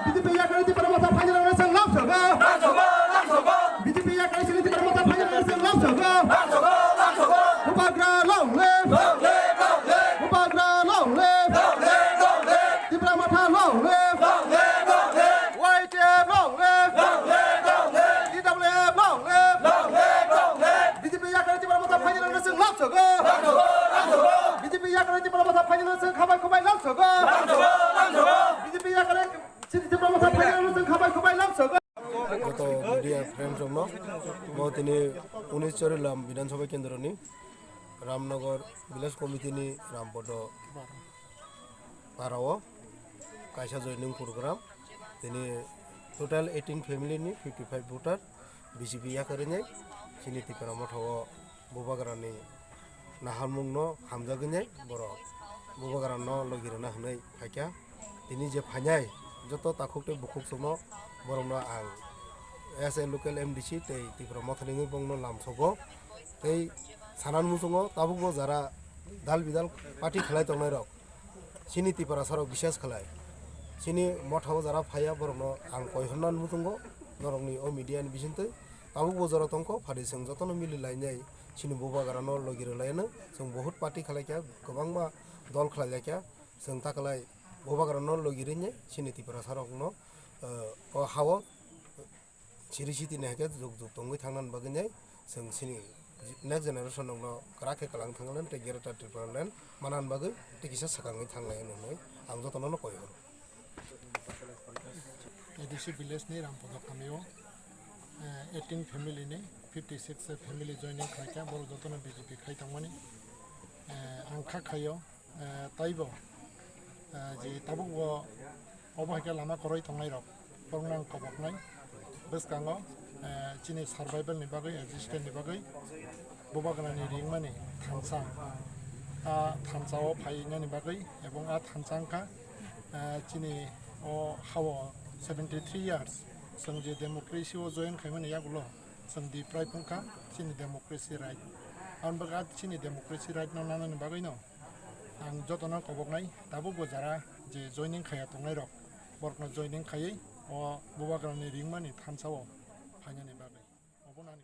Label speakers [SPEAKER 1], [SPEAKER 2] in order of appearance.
[SPEAKER 1] BJP yakari ti paramata final na sang lam sogo BJP yakari sini ti paramata final na sang lam sogo upagra long live upagra long live ti paramata long live white long live DWF long live BJP yakari ti paramata final na sang lam sogo BJP yakari ti paramata final na sang khabai khabai lam sogo BJP yakari
[SPEAKER 2] গত media friend জন্য তিনি 19 বিধানসভা কেন্দ্রনি Ramnagar village কমিটিনি রামপদ পারাও কাইসা joining programme তিনি total 18 ফ্যামিলিनि 55 ভোটার বিজেপি याकरिने सिनि तिपरा मथाव बुबाग्रानि नाहामुंनो हामजागोने बर बुबाग्रानो लगिरना हनै फाइका তিনি যে ফাইনাই যত তাকুতে বুকুক সমো বরংনো আং এস এ লোকাল এমডিসি তেই তিপ্রা মথলিঙি বংনো লামসগো তেই সানান মুসুঙো তাবুকবো যারা দাল বিদাল পার্টি খেলাই তংনাই রক সিনি তিপ্রা সারক বিশ্বাস খেলাই সিনি মঠাও যারা ফাইয়া বরংনো আং কয়হন্নান মুসুঙো নরংনি ও মিডিয়াनि बिसिनतै ताबुकबो जरा तंको फारिसं जतनो मिलि लायनाय सिनि बुबाग्रानो लगिरलायनो जों बहुत पार्टी खेलायखा गोबांबा दल खेलायखा जों ताकलाय बुबाग्रानो लगिरिने सिनि तिप्रा सारकनो ओ हाव सिरि सिति नेके जुग जुग तंगै थांनान बागैनाय जों सिनि नेक्स्ट जेनेरेशन नो क्राके कलां थांगोन ते गेरेटा ट्रिपलेन मानान बागै टिकिसा सकाङै थांलाय होननानै आं जतनो कयो
[SPEAKER 3] एडिसि विलेज नि रामपद खामियो 18 फैमिली ने 56 फैमिली जॉइनिंग खायका बर जतनो बीजेपी खायतांमानि आंखा खायो ताइबो जे ताबुकबो अबहायका लामा करय थांनाय रक बरनां कबकनाय बसकाङो चिनि सार्भाइभल नि बागै एक्जिस्टेन्स नि बागै बुबाग्रानि रिंमानि थानसा थानसाव फायनानि बागै एबं थानसांखा चिनि ओ हाव 73 years जों जे डेमोक्रेसी ओ जॉइन खायमानि यागुलो जों दि प्राइपुंखा चिनि डेमोक्रेसी राइट आनबगा चिनि डेमोक्रेसी राइट न नानानि बागै न आं जतनो कबकनाय दाबो जारा जे जॉइनिंग खाया तंनाय रक बरकनो जॉइनिंग खायै अ बुबाग्रानि रिंमानि थानसाव फायनानि बागै अबनानि